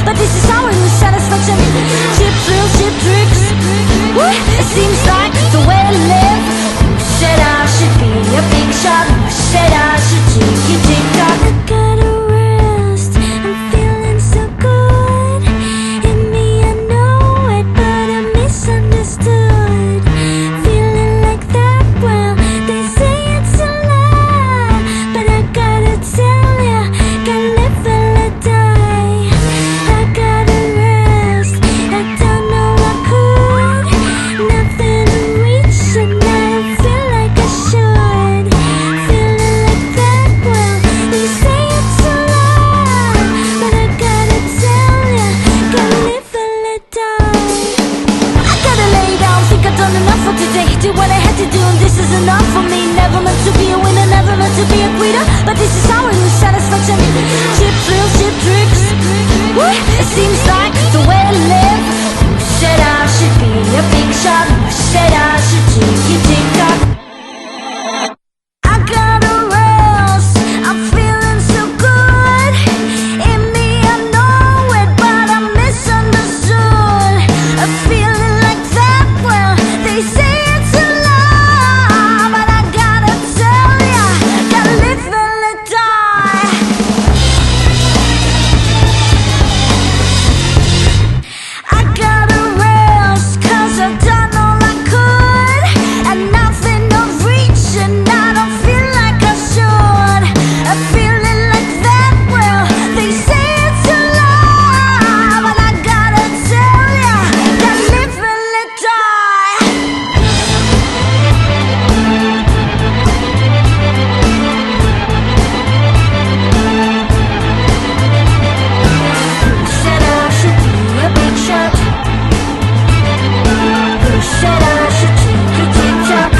but this is our new satisfaction. Cheap thrills, cheap tricks. Woo! It seems like the way I live. Who said I should be a big shot? Who said I should tick-tock? I gotta rest, I'm feeling so good. In me I know it, but I'm misunderstood. Feeling like that, well, they say it's a lie, but I gotta tell ya, gotta live and let die. I gotta rest, I don't know I could. Nothing to reach and I don't feel like I should. Feeling like that, well, they say it's a lie, but I gotta tell ya, gotta live and let die. I gotta lay down, think I've done enough for today. Did what I had to do and this is enough for me. Never meant to be a winner, never meant to be a quitter, but this is our new satisfaction. Cheap thrills, cheap tricks. Woo! It seems like the way I live. Who said I should be a big shot? Who said I should tick-tock? I gotta rest, I'm feeling so good. In me I know it, but I'm misunderstood. A feeling like that, well, they say it's a lie, but I gotta tell ya, gotta live and let die. I gotta rest, 'cause I've done all I could, and nothing of reach, and I don't feel like I should. A feeling like that, well, they say it's a lie, but I gotta tell ya, gotta live and let die. Who said I should be a big shot? Who said I should tick-tock?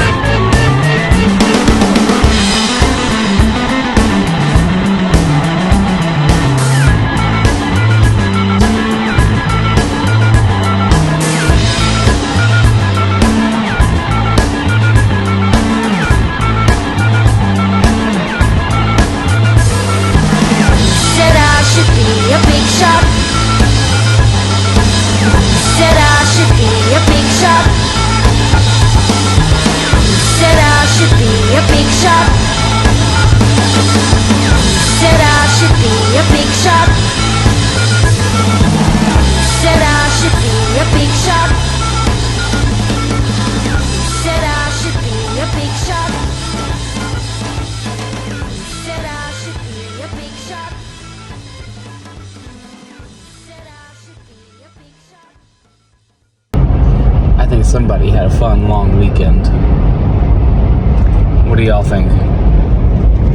Said I should be a big shot. Said I should be a big shot. Said I should be a big shot. Said I should be a big shot. Said I should be a big shot. Said I should be a big shot. Said I should be a big shot. Said I should be a big shot. I think somebody had a fun long weekend. What do y'all think?